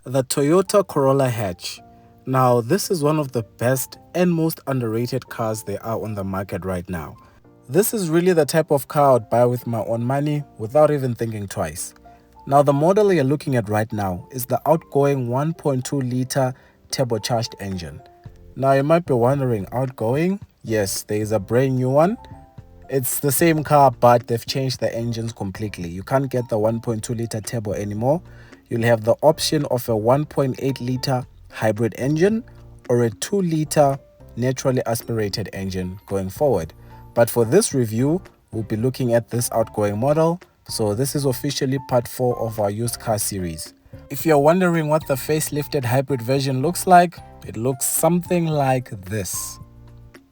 The Toyota Corolla hatch. Now, this is one of the best and most underrated cars there are on the market right now. This is really the type of car I'd buy with my own money without even thinking twice. Now, the model you're looking at right now is the outgoing 1.2-liter turbocharged engine. Now, you might be wondering, outgoing? Yes, there is a brand new one. It's the same car, but they've changed the engines completely. You can't get the 1.2-liter turbo anymore. You'll have the option of a 1.8-liter hybrid engine or a 2-liter naturally aspirated engine going forward. But for this review, we'll be looking at this outgoing model. So this is officially part 4 of our used car series. If you're wondering what the facelifted hybrid version looks like, it looks something like this.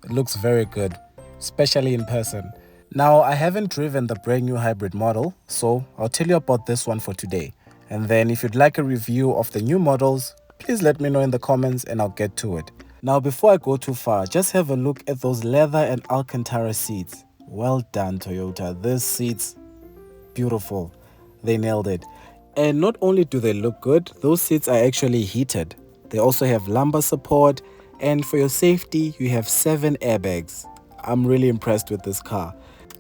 It looks very good, especially in person. Now, I haven't driven the brand new hybrid model, so I'll tell you about this one for today. And then if you'd like a review of the new models, please let me know in the comments and I'll get to it. Now, before I go too far, just have a look at those leather and Alcantara seats. Well done, Toyota. These seats, beautiful. They nailed it. And not only do they look good, those seats are actually heated. They also have lumbar support, and for your safety, you have 7 airbags. I'm really impressed with this car.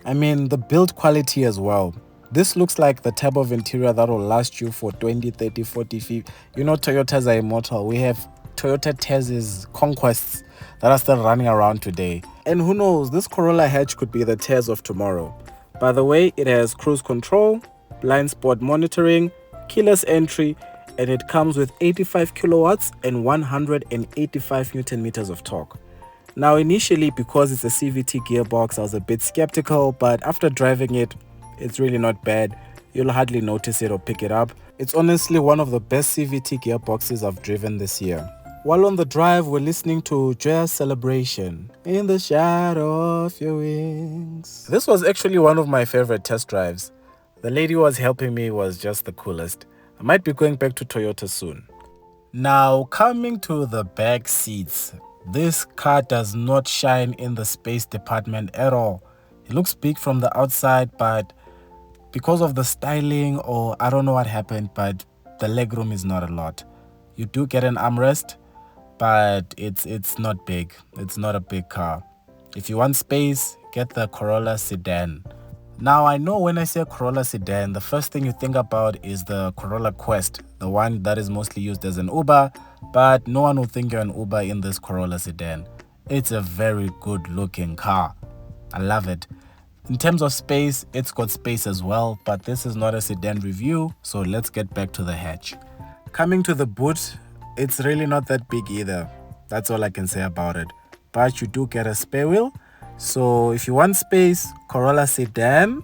I mean, the build quality as well. This looks like the type of interior that will last you for 20, 30, 40 feet. You know, Toyotas are immortal. We have Toyota Tez's Conquests that are still running around today. And who knows, this Corolla hatch could be the Tez of tomorrow. By the way, it has cruise control, blind spot monitoring, keyless entry, and it comes with 85 kilowatts and 185 newton meters of torque. Now, initially, because it's a CVT gearbox, I was a bit skeptical, but after driving it, it's really not bad. You'll hardly notice it or pick it up. It's honestly one of the best CVT gearboxes I've driven this year. While on the drive, we're listening to Joyous Celebration, In the Shadow of Your Wings. This was actually one of my favorite test drives. The lady who was helping me was just the coolest. I might be going back to Toyota soon. Now, coming to the back seats, this car does not shine in the space department at all. It looks big from the outside, but because of the styling, or I don't know what happened, but the legroom is not a lot. You do get an armrest, but it's not big. It's not a big car. If you want space, get the Corolla sedan. Now, I know when I say Corolla sedan, the first thing you think about is the Corolla Quest, the one that is mostly used as an Uber, but no one will think you're an Uber in this Corolla sedan. It's a very good looking car. I love it. In terms of space, it's got space as well, but this is not a sedan review, so let's get back to the hatch. Coming to the boot, it's really not that big either. That's all I can say about it. But you do get a spare wheel. So if you want space, Corolla sedan.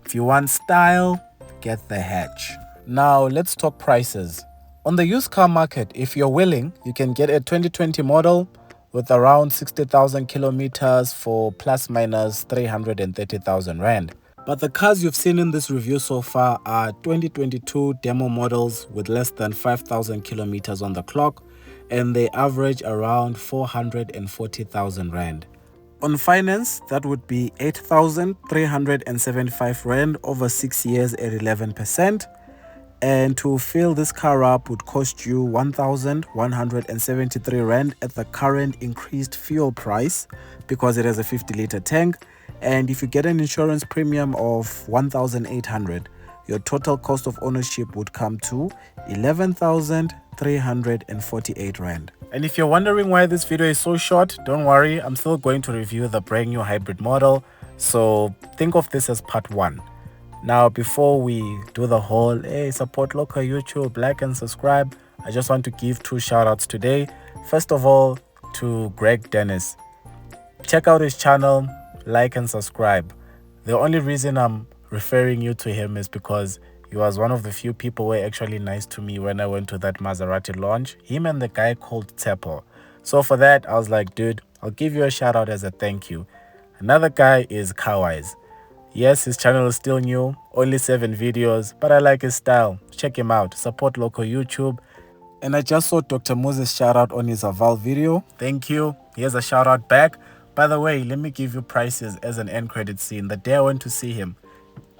If you want style, get the hatch. Now let's talk prices. On the used car market, if you're willing, you can get a 2020 model with around 60,000 kilometers for plus minus 330,000 Rand. But the cars you've seen in this review so far are 2022 demo models with less than 5,000 kilometers on the clock, and they average around 440,000 Rand. On finance, that would be 8,375 Rand over 6 years at 11%. And to fill this car up would cost you 1,173 Rand at the current increased fuel price because it has a 50-liter tank. And if you get an insurance premium of 1,800, your total cost of ownership would come to 11,348 Rand. And if you're wondering why this video is so short, don't worry, I'm still going to review the brand new hybrid model. So think of this as part 1. Now, before we do the whole, hey, support local YouTube, like and subscribe, I just want to give 2 shout outs today. First of all, to Greg Dennis. Check out his channel, like and subscribe. The only reason I'm referring you to him is because he was one of the few people who were actually nice to me when I went to that Maserati launch. Him and the guy called Tsepo. So for that, I was like, dude, I'll give you a shout out as a thank you. Another guy is Kawais. Yes, his channel is still new, only 7 videos, but I like his style. Check him out, support local YouTube. And I just saw Dr. Moses shout out on his Aval video. Thank you. Here's a shout out back. By the way, let me give you prices as an end credit scene. The day I went to see him,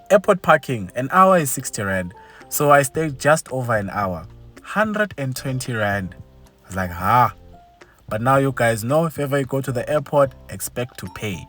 airport parking, an hour is 60 Rand. So I stayed just over an hour. 120 Rand. I was like, but now you guys know, if ever you go to the airport, expect to pay.